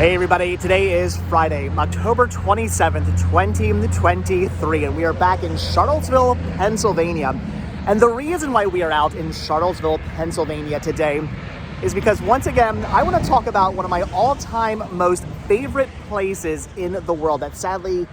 Hey everybody, today is Friday, October 27th, 2023, and we are back in Shartlesville, Pennsylvania. And the reason why we are out in Shartlesville, Pennsylvania today is because once again, I want to talk about one of my all-time most favorite places in the world that sadly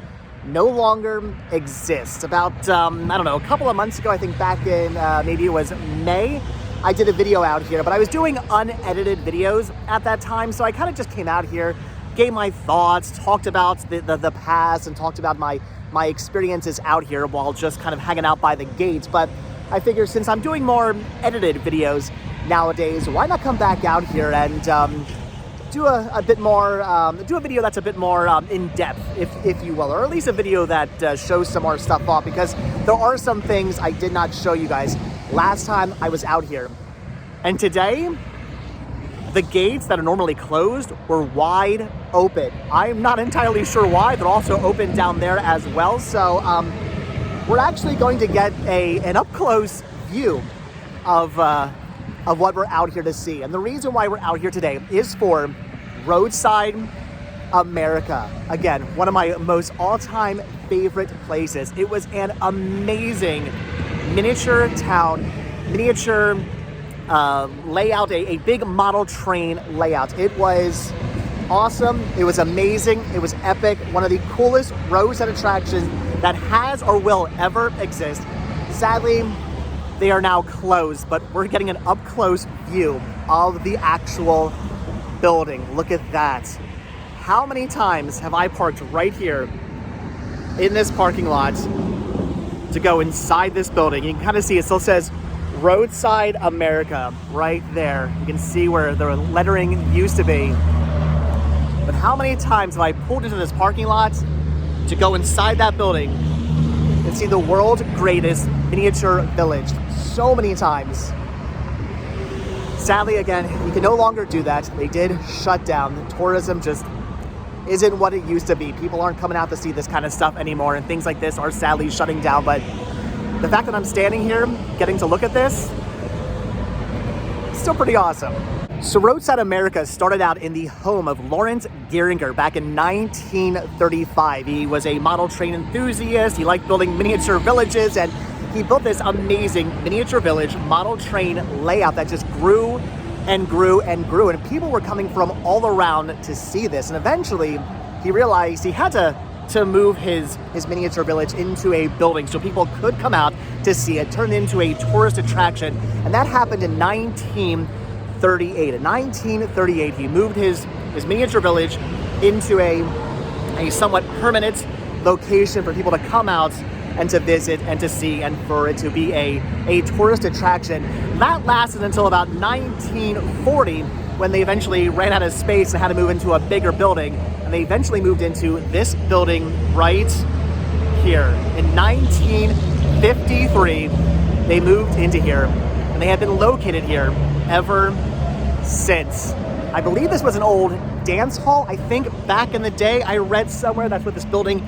no longer exists. About, a couple of months ago, I think back in, maybe it was May, I did a video out here, but I was doing unedited videos at that time, so I kind of just came out here, gave my thoughts, talked about the past, and talked about my experiences out here while just kind of hanging out by the gates. But I figured since I'm doing more edited videos nowadays, why not come back out here and do a bit more, do a video that's a bit more in depth, if you will, or at least a video that shows some more stuff off, because there are some things I did not show you guys last time I was out here. And today, the gates that are normally closed were wide open. I'm not entirely sure why. They're also open down there as well. So we're actually going to get an up-close view of what we're out here to see. And the reason why we're out here today is for Roadside America. Again, one of my most all-time favorite places. It was an amazing miniature town, miniature layout, a big model train layout. It was awesome. It was amazing. It was epic. One of the coolest roadside attractions that has or will ever exist. Sadly, they are now closed, but we're getting an up-close view of the actual building. Look at that. How many times have I parked right here in this parking lot to go inside this building? You can kind of see it still says Roadside America right there. You can see where the lettering used to be. But how many times have I pulled into this parking lot to go inside that building and see the world's greatest miniature village? So many times. Sadly, again, you can no longer do that. They did shut down. Tourism just isn't what it used to be. People aren't coming out to see this kind of stuff anymore, and things like this are sadly shutting down. But the fact that I'm standing here getting to look at this, still pretty awesome. So Roadside America started out in the home of Laurence Gieringer back in 1935. He was a model train enthusiast. He liked building miniature villages, and he built this amazing miniature village model train layout that just grew and grew and grew, and people were coming from all around to see this. And eventually he realized he had to move his miniature village into a building so people could come out to see it, turn it into a tourist attraction. And that happened in 1938. In 1938, he moved his miniature village into a somewhat permanent location for people to come out and to visit and to see, and for it to be a tourist attraction. That lasted until about 1940, when they eventually ran out of space and had to move into a bigger building. And they eventually moved into this building right here. In 1953, they moved into here, and they have been located here ever since. I believe this was an old dance hall. I think back in the day, I read somewhere that's what this building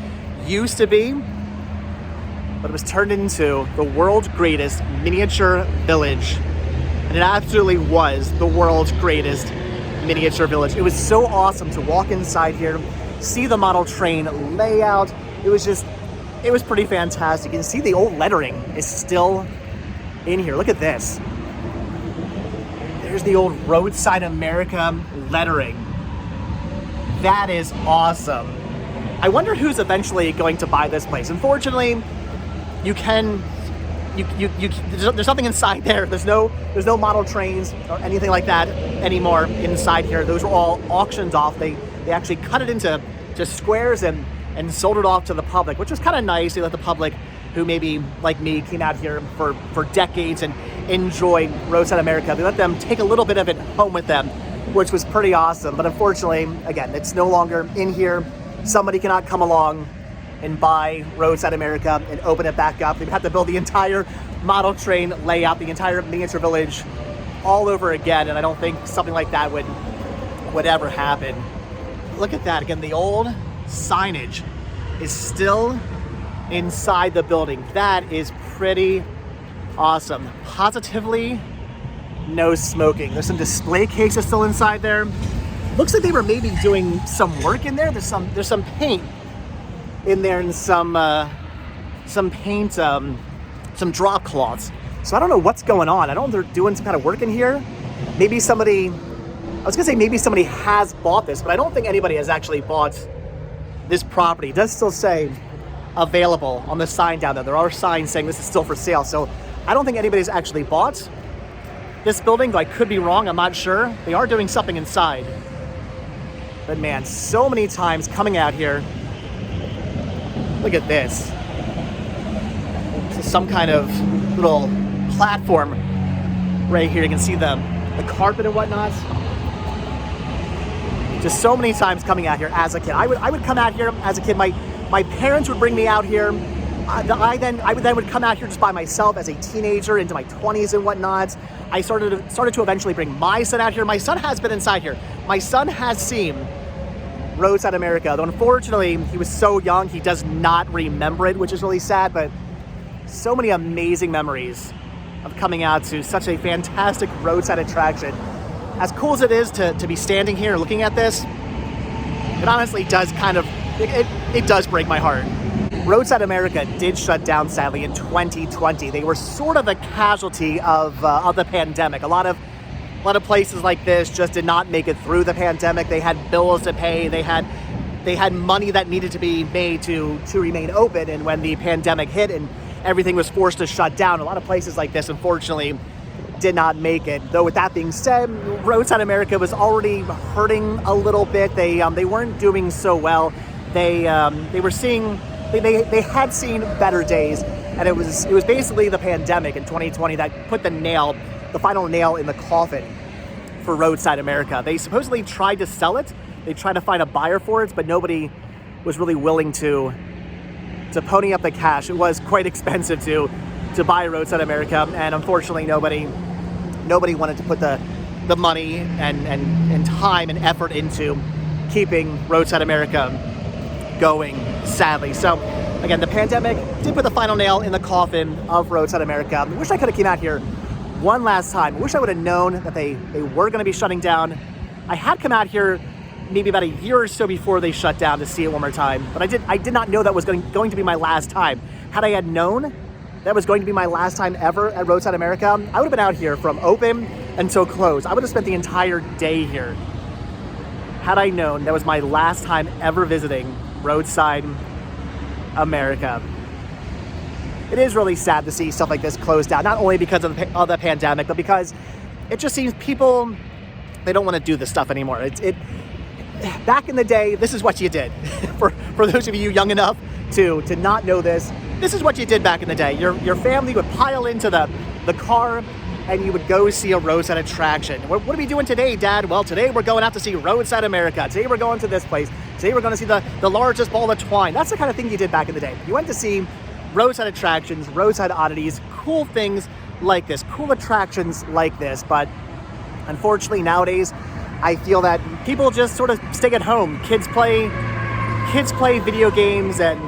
used to be. But it was turned into the world's greatest miniature village. And it absolutely was the world's greatest miniature village. It was so awesome to walk inside here, see the model train layout. It was pretty fantastic. You can see the old lettering is still in here. Look at this. There's the old Roadside America lettering. That is awesome. I wonder who's eventually going to buy this place. Unfortunately, there's nothing inside there. There's no model trains or anything like that anymore inside here. Those were all auctioned off. They actually cut it into just squares and sold it off to the public, which was kind of nice. They let the public, who maybe like me came out here for decades and enjoyed Roadside America, they let them take a little bit of it home with them, which was pretty awesome. But unfortunately, again, it's no longer in here. Somebody cannot come along and buy Roadside America and open it back up. They'd have to build the entire model train layout, the entire miniature village all over again, and I don't think something like that would ever happen. Look at that. Again, the old signage is still inside the building. That is pretty awesome. Positively no smoking. There's some display cases still inside there. Looks like they were maybe doing some work in there. There's some paint in there and some paint, some drop cloths. So I don't know what's going on. I don't know if they're doing some kind of work in here. Maybe somebody, I was gonna say maybe somebody has bought this, but I don't think anybody has actually bought this property. It does still say available on the sign down there. There are signs saying this is still for sale. So I don't think anybody's actually bought this building, though I could be wrong, I'm not sure. They are doing something inside. But man, so many times coming out here. Look at this. This is some kind of little platform right here. You can see the carpet and whatnot. Just so many times coming out here as a kid. I would come out here as a kid. My parents would bring me out here. I would come out here just by myself as a teenager into my 20s and whatnot. I started to eventually bring my son out here. My son has been inside here. My son has seen Roadside America, though unfortunately he was so young he does not remember it, which is really sad, but so many amazing memories of coming out to such a fantastic roadside attraction. As cool as it is to be standing here looking at this, it honestly does it does break my heart. Roadside America did shut down, sadly, in 2020. They were sort of a casualty of the pandemic. A lot of places like this just did not make it through the pandemic. They had bills to pay. They had money that needed to be made to remain open. And when the pandemic hit and everything was forced to shut down, a lot of places like this, unfortunately, did not make it. Though with that being said, Roadside America was already hurting a little bit. They weren't doing so well. They had seen better days, and it was basically the pandemic in 2020 that put the final nail in the coffin for Roadside America. They supposedly tried to sell it. They tried to find a buyer for it, but nobody was really willing to pony up the cash. It was quite expensive to buy Roadside America, and unfortunately nobody wanted to put the money and time and effort into keeping Roadside America going, sadly. So again, the pandemic did put the final nail in the coffin of Roadside America. I wish I could have came out here one last time. I wish I would have known that they were going to be shutting down. I had come out here maybe about a year or so before they shut down to see it one more time, but I did not know that was going to be my last time. Had I had known that was going to be my last time ever at Roadside America, I would have been out here from open until close. I would have spent the entire day here had I known that was my last time ever visiting Roadside America. It is really sad to see stuff like this closed down, not only because of the pandemic, but because it just seems people, they don't want to do this stuff anymore. Back in the day, this is what you did. for those of you young enough to not know this is what you did back in the day. Your family would pile into the car and you would go see a roadside attraction. What are we doing today, Dad? Well, today we're going out to see Roadside America. Today we're going to this place. Today we're going to see the largest ball of twine. That's the kind of thing you did back in the day. You went to see roadside attractions, roadside oddities, cool things like this, cool attractions like this. But unfortunately nowadays, I feel that people just sort of stay at home. Kids play video games, and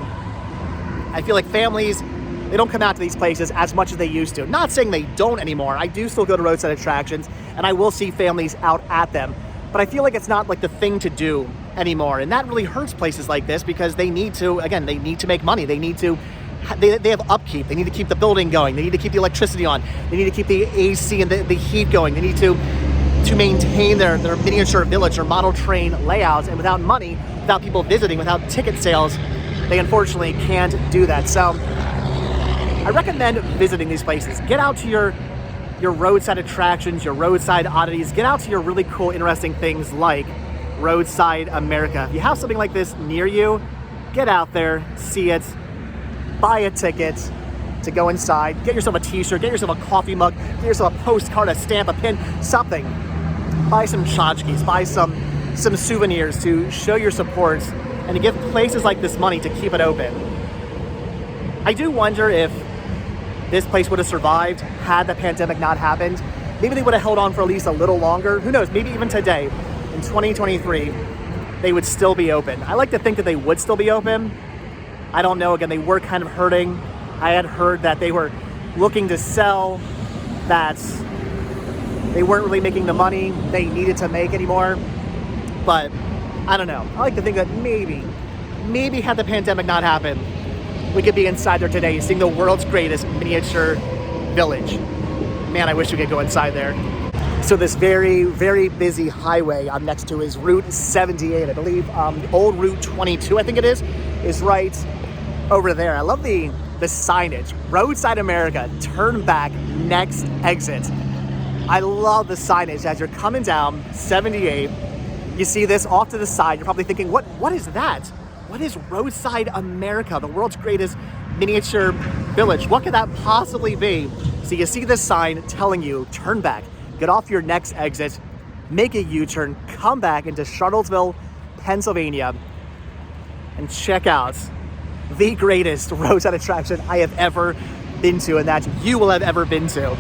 I feel like families, they don't come out to these places as much as they used to. Not saying they don't anymore. I do still go to roadside attractions, and I will see families out at them. But I feel like it's not like the thing to do anymore. And that really hurts places like this because they need to make money. They have upkeep. They need to keep the building going. They need to keep the electricity on. They need to keep the AC and the heat going. They need to maintain their miniature village or model train layouts. And without money, without people visiting, without ticket sales, they unfortunately can't do that. So I recommend visiting these places. Get out to your roadside attractions, your roadside oddities. Get out to your really cool, interesting things like Roadside America. If you have something like this near you, get out there, see it, buy a ticket to go inside, get yourself a t-shirt, get yourself a coffee mug, get yourself a postcard, a stamp, a pin, something. Buy some tchotchkes, buy some souvenirs to show your support and to give places like this money to keep it open. I do wonder if this place would have survived had the pandemic not happened. Maybe they would have held on for at least a little longer. Who knows, maybe even today, in 2023, they would still be open. I like to think that they would still be open. I don't know, again, they were kind of hurting. I had heard that they were looking to sell, that they weren't really making the money they needed to make anymore. But I don't know. I like to think that maybe had the pandemic not happened, we could be inside there today seeing the world's greatest miniature village. Man, I wish we could go inside there. So this very, very busy highway I'm next to is Route 78, I believe. The old Route 22, I think it is right over there. I love the signage. Roadside America, turn back, next exit. I love the signage as you're coming down 78. You see this off to the side. You're probably thinking, what is that? What is Roadside America, the world's greatest miniature village? What could that possibly be? So you see this sign telling you, turn back, get off your next exit, make a U-turn, come back into Shartlesville, Pennsylvania, and check out the greatest roadside attraction I have ever been to and that you will have ever been to.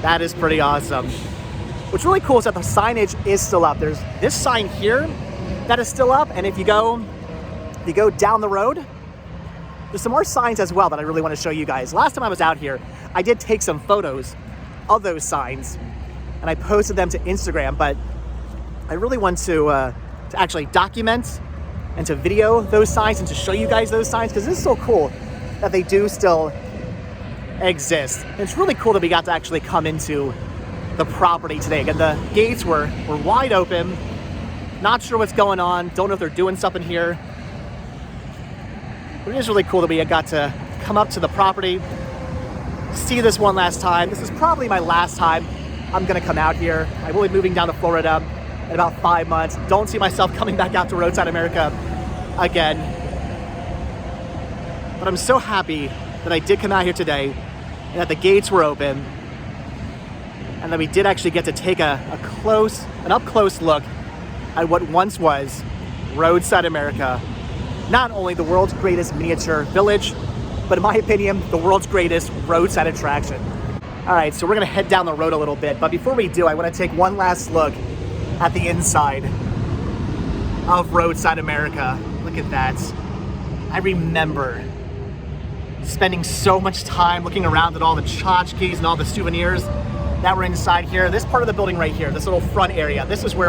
That is pretty awesome. What's really cool is that the signage is still up. There's this sign here that is still up, and if you go down the road, there's some more signs as well that I really want to show you guys. Last time I was out here, I did take some photos of those signs and I posted them to Instagram, but I really want to actually document and to video those signs and to show you guys those signs, because it's so cool that they do still exist. And it's really cool that we got to actually come into the property today. Again, the gates were wide open. Not sure what's going on. Don't know if they're doing something here. But it is really cool that we got to come up to the property, see this one last time. This is probably my last time I'm gonna come out here. I will be moving down to Florida in about 5 months. Don't see myself coming back out to Roadside America again. But I'm so happy that I did come out here today and that the gates were open and that we did actually get to take an up-close look at what once was Roadside America. Not only the world's greatest miniature village, but in my opinion, the world's greatest roadside attraction. All right, so we're gonna head down the road a little bit, but before we do, I wanna take one last look at the inside of Roadside America. Look at that. I remember spending so much time looking around at all the tchotchkes and all the souvenirs that were inside here. This part of the building right here, this little front area, this is where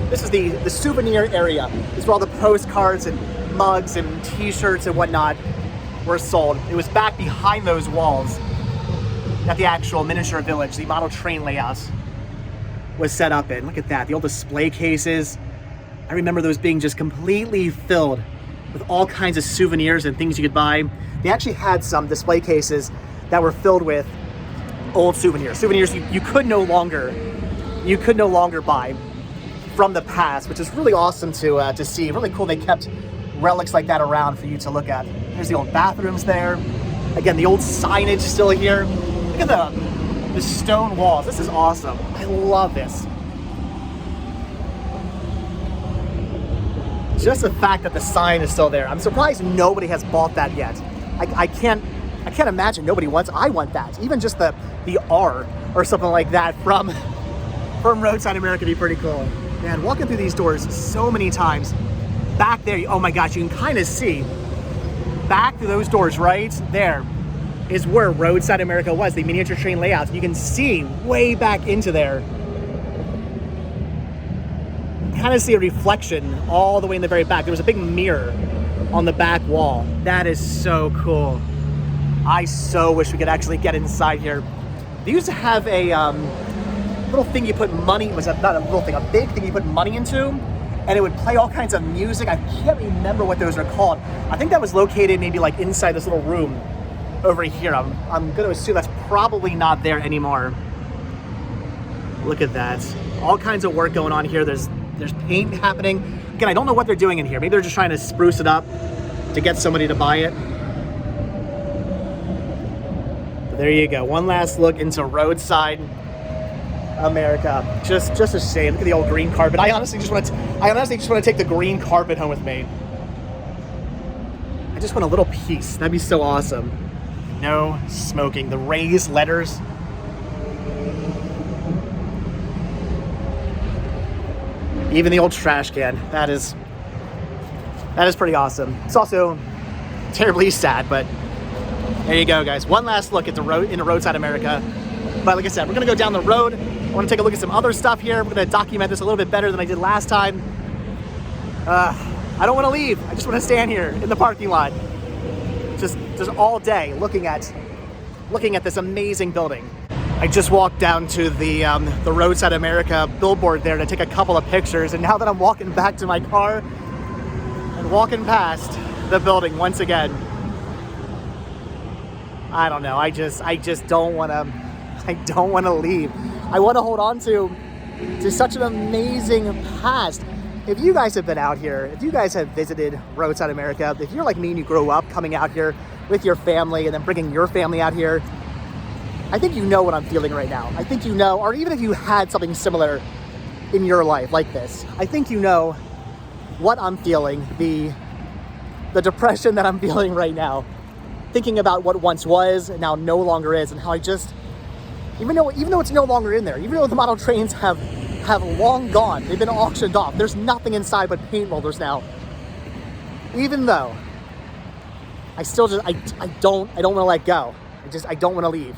this is the souvenir area. This is where all the postcards and mugs and t-shirts and whatnot were sold. It was back behind those walls that the actual miniature village, the model train layouts, was set up in. Look at that, the old display cases. I remember those being just completely filled with all kinds of souvenirs and things you could buy. They actually had some display cases that were filled with old souvenirs you could no longer buy from the past, which is really awesome to see. Really cool they kept relics like that around for you to look at. There's the old bathrooms there. Again, the old signage still here. Look at the stone walls. This is awesome. I love this. Just the fact that the sign is still there. I'm surprised nobody has bought that yet. I can't imagine nobody wants. I want that. Even just the R or something like that from Roadside America would be pretty cool. Man, walking through these doors so many times. Back there, oh my gosh, you can kind of see back through those doors right there is where Roadside America was, the miniature train layouts. You can see way back into there. Kind of see a reflection all the way in the very back. There was a big mirror on the back wall. That is so cool. I so wish we could actually get inside here. They used to have a little thing you put money, not a little thing, a big thing you put money into, and it would play all kinds of music. I can't remember what those are called. I think that was located maybe like inside this little room over here. I'm gonna assume that's probably not there anymore. Look at that. All kinds of work going on here. There's paint happening. Again, I don't know what they're doing in here. Maybe they're just trying to spruce it up to get somebody to buy it. But there you go. One last look into Roadside America. Just a shame. Look at the old green carpet. I honestly just want to take the green carpet home with me. I just want a little piece. That'd be so awesome. No smoking. The raised letters. Even the old trash can. That is pretty awesome. It's also terribly sad, but there you go, guys. One last look at into Roadside America. But like I said, we're gonna go down the road. I want to take a look at some other stuff here. We're gonna document this a little bit better than I did last time. I don't want to leave. I just want to stand here in the parking lot, just all day looking at this amazing building. I just walked down to the Roadside America billboard there to take a couple of pictures, and now that I'm walking back to my car and walking past the building once again, I don't know. I just don't want to. I don't want to leave. I want to hold on to such an amazing past. If you guys have been out here, if you guys have visited Roadside America, if you're like me and you grew up coming out here with your family and then bringing your family out here, I think you know what I'm feeling right now. I think you know, or even if you had something similar in your life like this, I think you know what I'm feeling, the depression that I'm feeling right now, thinking about what once was and now no longer is, and how I just, even though it's no longer in there, even though the model trains have long gone, they've been auctioned off, there's nothing inside but paint rollers now. Even though I still just, I don't want to let go. I don't want to leave.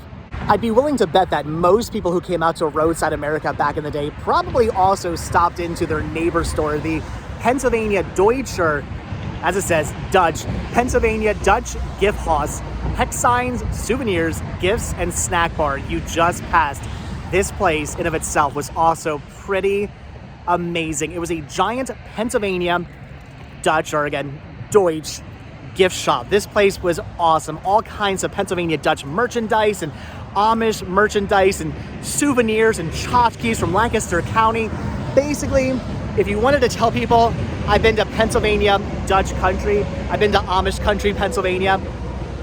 I'd be willing to bet that most people who came out to Roadside America back in the day probably also stopped into their neighbor store, the Pennsylvania Deutscher, as it says, Dutch, Pennsylvania Dutch Gift Haus, hex signs, souvenirs, gifts, and snack bar you just passed. This place in of itself was also pretty amazing. It was a giant Pennsylvania Dutch, or again, Deutsch gift shop. This place was awesome. All kinds of Pennsylvania Dutch merchandise and Amish merchandise and souvenirs and tchotchkes from Lancaster County. Basically, if you wanted to tell people, I've been to Pennsylvania Dutch country, I've been to Amish country, Pennsylvania,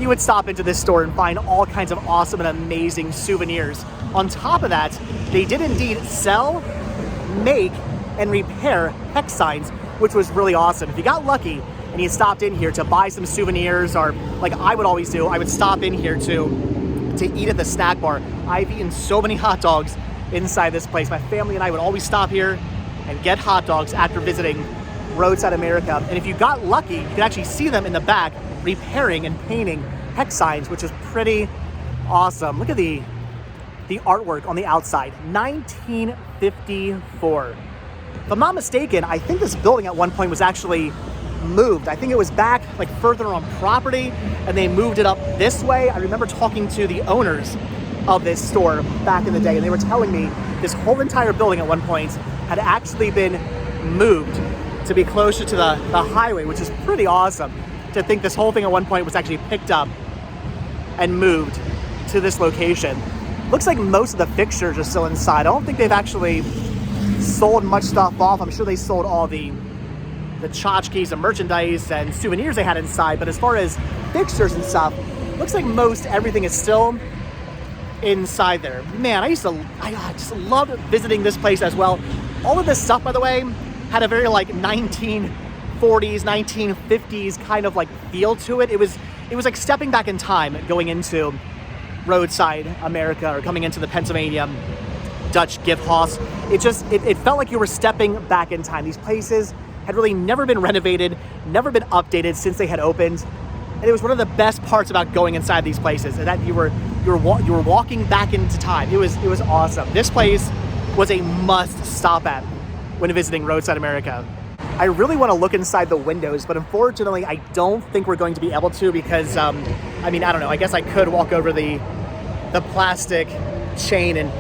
you would stop into this store and find all kinds of awesome and amazing souvenirs. On top of that, they did indeed sell, make, and repair hex signs, which was really awesome. If you got lucky and you stopped in here to buy some souvenirs, or like I would always do, I would stop in here to eat at the snack bar. I've eaten so many hot dogs inside this place. My family and I would always stop here and get hot dogs after visiting Roadside America. And if you got lucky, you could actually see them in the back repairing and painting hex signs, which is pretty awesome. Look at the artwork on the outside, 1954. If I'm not mistaken, I think this building at one point was actually moved. I think it was back like further on property and they moved it up this way. I remember talking to the owners of this store back in the day, and they were telling me this whole entire building at one point had actually been moved to be closer to the highway, which is pretty awesome to think this whole thing at one point was actually picked up and moved to this location. Looks like most of the fixtures are still inside. I don't think they've actually sold much stuff off. I'm sure they sold all the tchotchkes and merchandise and souvenirs they had inside, but as far as fixtures and stuff, looks like most everything is still inside there. Man, I just loved visiting this place as well. All of this stuff, by the way, had a very like 1940s, 1950s kind of like feel to it. It was like stepping back in time going into Roadside America or coming into the Pennsylvania Dutch Gift Haus. It felt like you were stepping back in time. These places had really never been renovated, never been updated since they had opened. And it was one of the best parts about going inside these places, and that you were walking back into time. It was awesome. This place was a must stop at when visiting Roadside America. I really want to look inside the windows, but unfortunately I don't think we're going to be able to because, I don't know, I guess I could walk over the plastic chain and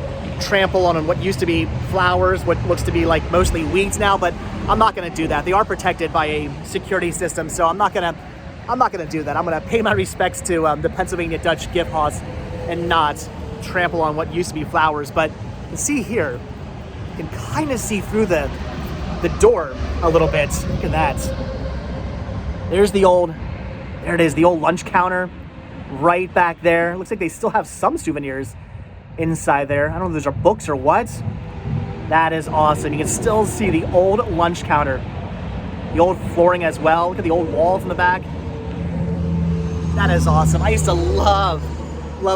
trample on what used to be flowers, what looks to be like mostly weeds now, but I'm not going to do that. They are protected by a security system, so I'm not going to do that. I'm going to pay my respects to the Pennsylvania Dutch Gift Haus and not trample on what used to be flowers. But you can see here, you can kind of see through the door a little bit. Look at that. There it is, the old lunch counter right back there. Looks like they still have some souvenirs inside there. I don't know if those are books or what. That is awesome. You can still see the old lunch counter, the old flooring as well. Look at the old walls in the back. That is awesome. I used to love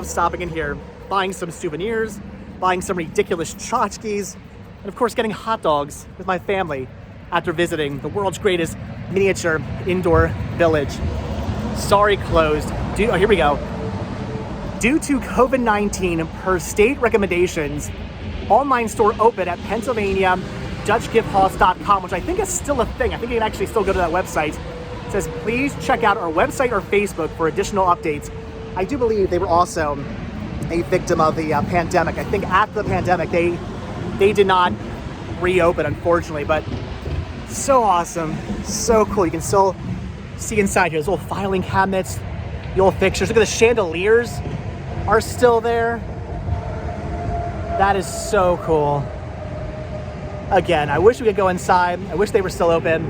stopping in here, buying some souvenirs, buying some ridiculous tchotchkes, and of course getting hot dogs with my family after visiting the world's greatest miniature indoor village. Sorry, closed. Here we go. Due to COVID-19, per state recommendations, online store open at Pennsylvania PennsylvaniaDutchGiftHaus.com, which I think is still a thing. I think you can actually still go to that website. It says, please check out our website or Facebook for additional updates. I do believe they were also a victim of the pandemic. I think after the pandemic, they did not reopen, unfortunately, but so awesome, so cool. You can still see inside here, those little filing cabinets, the old fixtures. Look at the chandeliers are still there. That is so cool. Again, I wish we could go inside. I wish they were still open.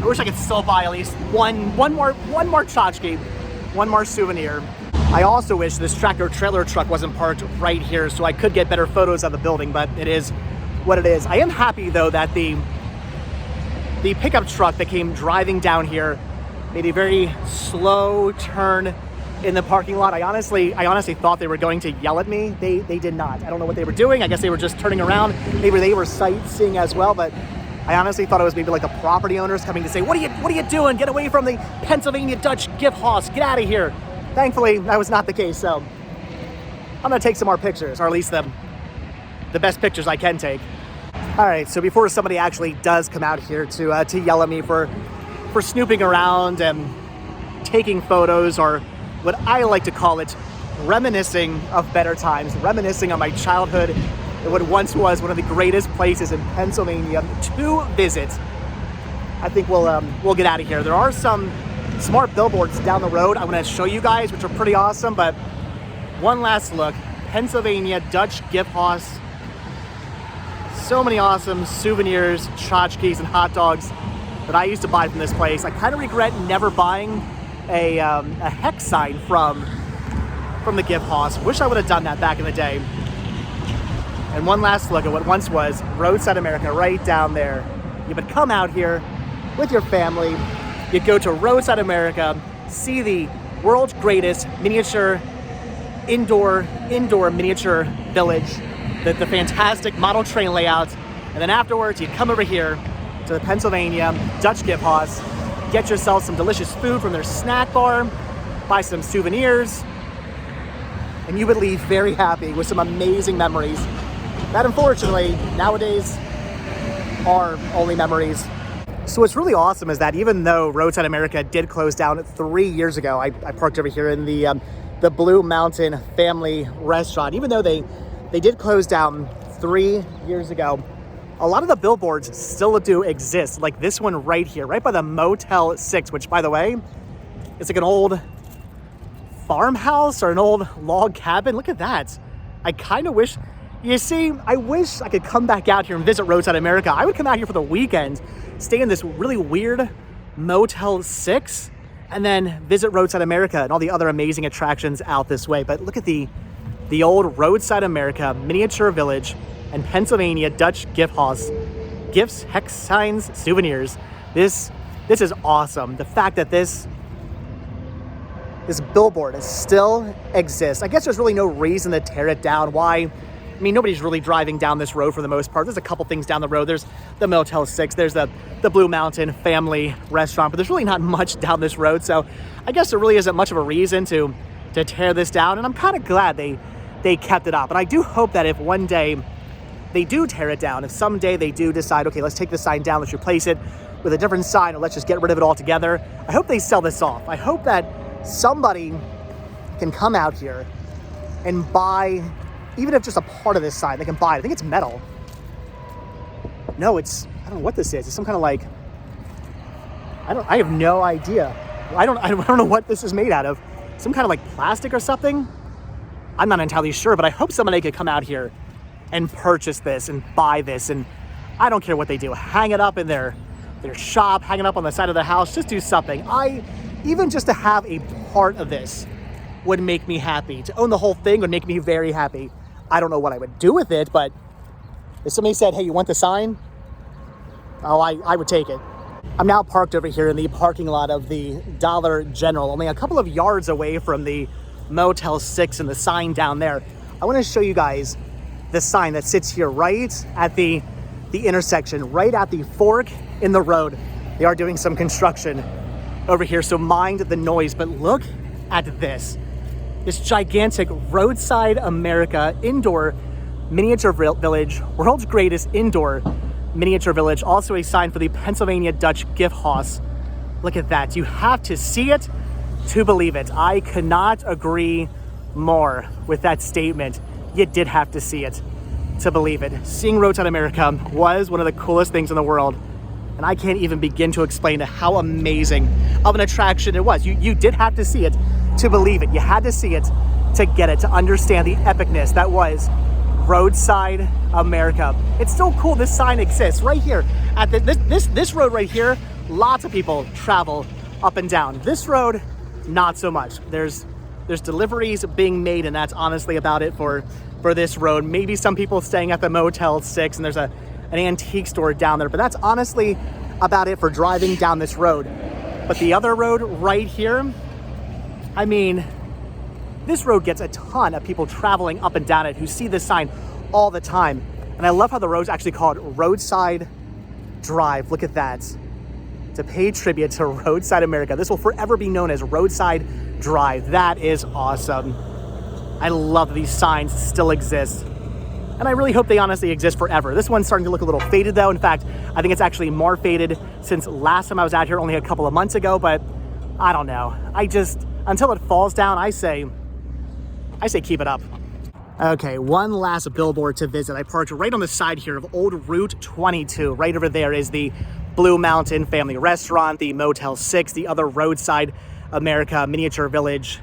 I wish I could still buy at least one more tchotchke, one more souvenir. I also wish this tractor trailer truck wasn't parked right here so I could get better photos of the building, but it is what it is. I am happy though that the pickup truck that came driving down here made a very slow turn in the parking lot. I honestly thought they were going to yell at me. They did not. I don't know what they were doing. I guess they were just turning around. Maybe they were sightseeing as well, but I honestly thought it was maybe like the property owners coming to say, what are you doing? Get away from the Pennsylvania Dutch Gift Haus. Get out of here. Thankfully, that was not the case, so I'm gonna take some more pictures, or at least the best pictures I can take. All right, so before somebody actually does come out here to yell at me for snooping around and taking photos, or what I like to call it, reminiscing of better times, reminiscing on my childhood and what once was one of the greatest places in Pennsylvania to visit, I think we'll get out of here. There are some smart billboards down the road I want to show you guys, which are pretty awesome, but one last look. Pennsylvania Dutch Gift Haus. So many awesome souvenirs, tchotchkes, and hot dogs that I used to buy from this place. I kind of regret never buying a hex sign from the Gift Haus. Wish I would have done that back in the day. And one last look at what once was Roadside America right down there. You would come out here with your family. You'd go to Roadside America, see the world's greatest miniature indoor miniature village, the fantastic model train layout, and then afterwards you'd come over here to the Pennsylvania Dutch Gift Haus, get yourself some delicious food from their snack bar, buy some souvenirs, and you would leave very happy with some amazing memories that unfortunately nowadays are only memories. So what's really awesome is that even though Roadside America did close down 3 years ago, I parked over here in the Blue Mountain Family Restaurant. Even though they did close down 3 years ago, a lot of the billboards still do exist. Like this one right here, right by the Motel 6, which by the way, it's like an old farmhouse or an old log cabin. Look at that. I kind of wish, you see, I wish I could come back out here and visit Roadside America. I would come out here for the weekend, stay in this really weird Motel 6, and then visit Roadside America and all the other amazing attractions out this way. But look at the old Roadside America miniature village and Pennsylvania Dutch Gift Haus. Gifts, hex signs, souvenirs. This is awesome. The fact that this billboard still exists. I guess there's really no reason to tear it down. Why? I mean, nobody's really driving down this road for the most part. There's a couple things down the road. There's the Motel 6, there's the Blue Mountain Family Restaurant, but there's really not much down this road. So I guess there really isn't much of a reason to tear this down. And I'm kind of glad they kept it up. And I do hope that if one day they do tear it down, if someday they do decide, okay, let's take the sign down, let's replace it with a different sign, or let's just get rid of it altogether, I hope they sell this off. I hope that somebody can come out here and buy, even if just a part of this sign, they can buy it. I think it's metal. No, I don't know what this is. It's some kind of like, I have no idea. I don't know what this is made out of. Some kind of like plastic or something. I'm not entirely sure, but I hope somebody could come out here and purchase this and buy this. And I don't care what they do. Hang it up in their shop, hang it up on the side of their house, just do something. Even just to have a part of this would make me happy. To own the whole thing would make me very happy. I don't know what I would do with it, but if somebody said, hey, you want the sign? Oh, I would take it. I'm now parked over here in the parking lot of the Dollar General, only a couple of yards away from the Motel 6 and the sign down there. I want to show you guys the sign that sits here right at the intersection, right at the fork in the road. They are doing some construction over here, so mind the noise, but look at this gigantic Roadside America indoor miniature village, world's greatest indoor Miniature Village, also a sign for the Pennsylvania Dutch Gift Haus. Look at that. You have to see it to believe it. I could not agree more with that statement. You did have to see it to believe it. Seeing Roadside America was one of the coolest things in the world. And I can't even begin to explain how amazing of an attraction it was. You did have to see it to believe it. You had to see it to get it, to understand the epicness that was Roadside America. It's so cool this sign exists right here at this road right here. Lots of people travel up and down. This road, not so much. There's deliveries being made, and that's honestly about it for this road. Maybe some people staying at the Motel 6, and there's an antique store down there, but that's honestly about it for driving down this road. But the other road right here, I mean, this road gets a ton of people traveling up and down it who see this sign all the time. And I love how the road's actually called Roadside Drive. Look at that. To pay tribute to Roadside America. This will forever be known as Roadside Drive. That is awesome. I love that these signs still exist. And I really hope they honestly exist forever. This one's starting to look a little faded though. In fact, I think it's actually more faded since last time I was out here only a couple of months ago, but I don't know. Until it falls down, I say keep it up. Okay, one last billboard to visit. I parked right on the side here of old Route 22. Right over there is the Blue Mountain Family Restaurant, the Motel 6, the other Roadside America Miniature Village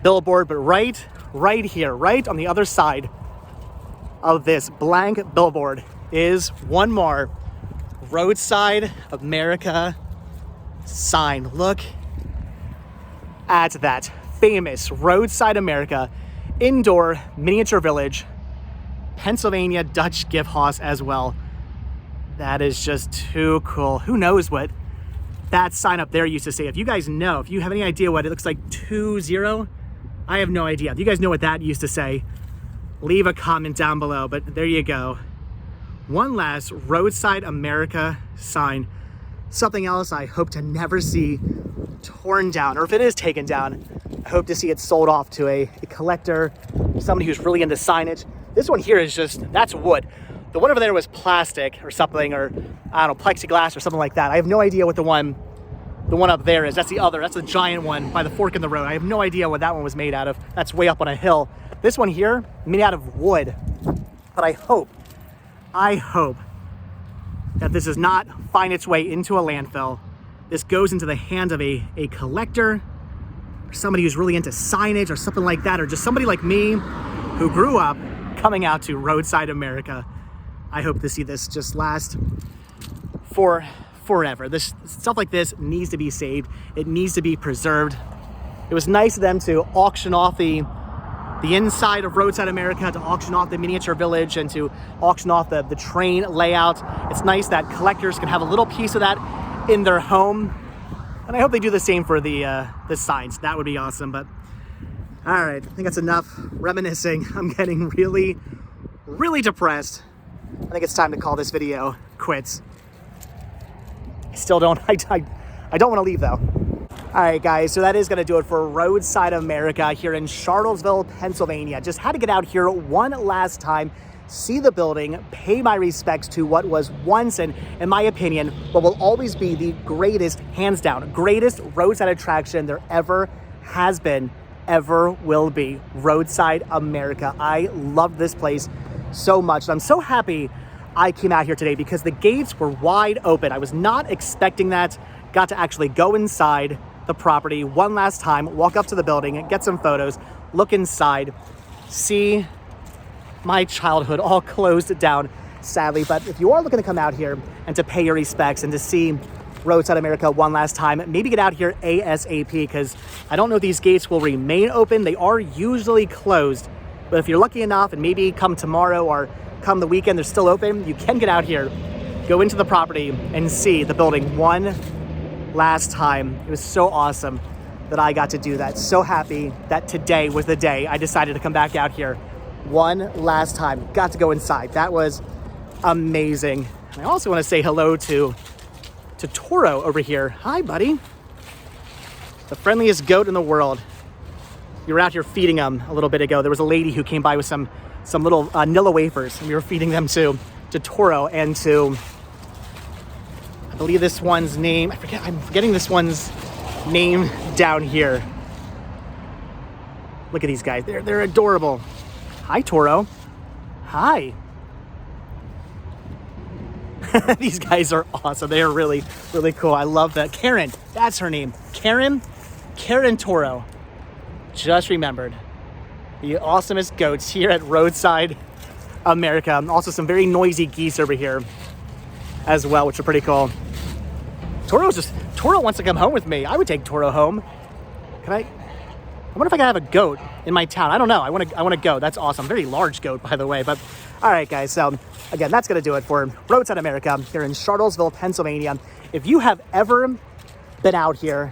billboard. But right here, right on the other side of this blank billboard is one more Roadside America sign. Look at that famous Roadside America indoor miniature village, Pennsylvania Dutch Gift Haus as well. That is just too cool. Who knows what that sign up there used to say? If you guys know, if you have any idea what it looks like, 20, I have no idea. If you guys know what that used to say, leave a comment down below. But there you go. One last Roadside America sign. Something else I hope to never see torn down, or if it is taken down, I hope to see it sold off to a collector, somebody who's really into signage. This one here is that's wood. The one over there was plastic or something, or I don't know, plexiglass or something like that. I have no idea what the one up there is. That's the giant one by the fork in the road. I have no idea what that one was made out of. That's way up on a hill. This one here, made out of wood. But I hope that this does not find its way into a landfill. This goes into the hands of a collector, or somebody who's really into signage or something like that, or just somebody like me who grew up coming out to Roadside America. I hope to see this just last for forever. This stuff like this needs to be saved. It needs to be preserved. It was nice of them to auction off the inside of Roadside America, to auction off the miniature village, and to auction off the train layout. It's nice that collectors can have a little piece of that in their home. And I hope they do the same for the signs. That would be awesome. But all right, I think that's enough reminiscing. I'm getting really, really depressed. I think it's time to call this video quits. I don't want to leave though. All right, guys, so that is going to do it for Roadside America here in Shartlesville, Pennsylvania. Just had to get out here one last time, see the building, pay my respects to what was once, and in my opinion, what will always be the greatest, hands down, greatest roadside attraction there ever has been, ever will be. Roadside America. I love this place so much. And I'm so happy I came out here today because the gates were wide open. I was not expecting that. Got to actually go inside the property one last time, walk up to the building, get some photos, look inside, see my childhood all closed down, sadly. But if you are looking to come out here and to pay your respects and to see Roadside America one last time, maybe get out here ASAP, because I don't know if these gates will remain open. They are usually closed, but if you're lucky enough and maybe come tomorrow or come the weekend, they're still open, you can get out here, go into the property and see the building one last time. It was so awesome that I got to do that. So happy that today was the day I decided to come back out here one last time. Got to go inside. That was amazing. And I also want to say hello to Toro over here. Hi, buddy. The friendliest goat in the world. We were out here feeding him a little bit ago. There was a lady who came by with some little Nilla wafers, and we were feeding them to Toro and to, I believe this one's name, I'm forgetting this one's name down here. Look at these guys, they're adorable. Hi, Toro. Hi. These guys are awesome. They are really, really cool. I love that. Karen, that's her name. Karen Toro. Just remembered. The awesomest goats here at Roadside America. Also some very noisy geese over here as well, which are pretty cool. Toro wants to come home with me. I would take Toro home. I wonder if I can have a goat in my town. I don't know. I want to go. That's awesome. Very large goat, by the way. But all right, guys. So again, that's going to do it for Roadside America here in Shartlesville, Pennsylvania. If you have ever been out here,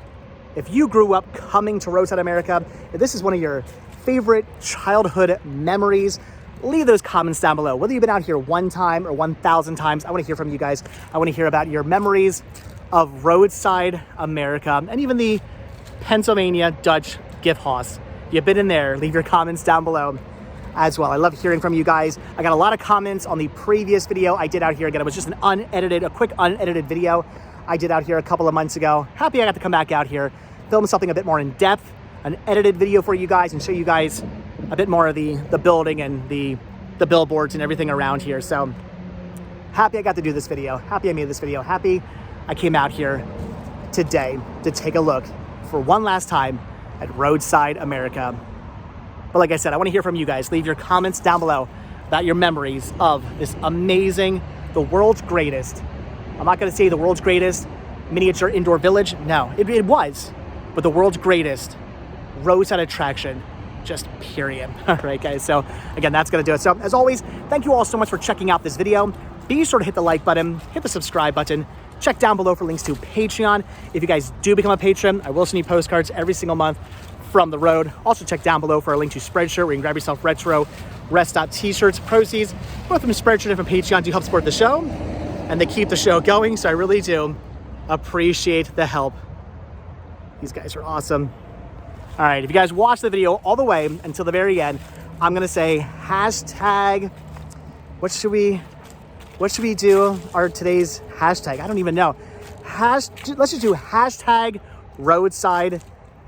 if you grew up coming to Roadside America, if this is one of your favorite childhood memories, leave those comments down below. Whether you've been out here one time or 1,000 times, I want to hear from you guys. I want to hear about your memories of Roadside America and even the Pennsylvania Dutch Gift Haus. If you've been in there, leave your comments down below as well. I love hearing from you guys. I got a lot of comments on the previous video I did out here. Again, it was just a quick unedited video I did out here a couple of months ago. Happy I got to come back out here, film something a bit more in depth, an edited video for you guys and show you guys a bit more of the building and the billboards and everything around here. So happy I got to do this video. Happy I made this video. Happy I came out here today to take a look for one last time at Roadside America. But like I said, I want to hear from you guys. Leave your comments down below about your memories of this amazing, the world's greatest. I'm not going to say the world's greatest miniature indoor village. No, it was, but the world's greatest roadside attraction, just period. All right, guys. So again, that's going to do it. So as always, thank you all so much for checking out this video. Be sure to hit the like button, hit the subscribe button. Check down below for links to Patreon. If you guys do become a patron, I will send you postcards every single month from the road. Also check down below for a link to Spreadshirt where you can grab yourself retro Rest t-shirts. Proceeds both from Spreadshirt and from Patreon do help support the show, and they keep the show going. So I really do appreciate the help. These guys are awesome. All right, if you guys watch the video all the way until the very end, I'm gonna say hashtag, what should we do our today's hashtag? I don't even know. Let's just do hashtag Roadside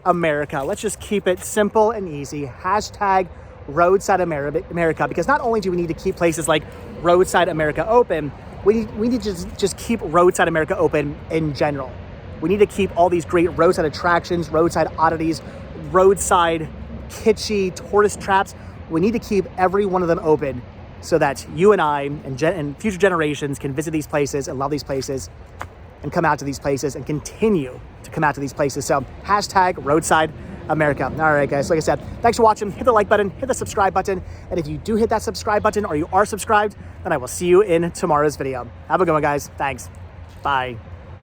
America. Let's just keep it simple and easy. Hashtag Roadside America, because not only do we need to keep places like Roadside America open, we need to just keep Roadside America open in general. We need to keep all these great roadside attractions, roadside oddities, roadside kitschy tourist traps. We need to keep every one of them open so that you and I and future generations can visit these places and love these places and come out to these places and continue to come out to these places. So hashtag Roadside America. All right, guys, like I said, thanks for watching. Hit the like button, hit the subscribe button. And if you do hit that subscribe button or you are subscribed, then I will see you in tomorrow's video. Have a good one, guys. Thanks. Bye.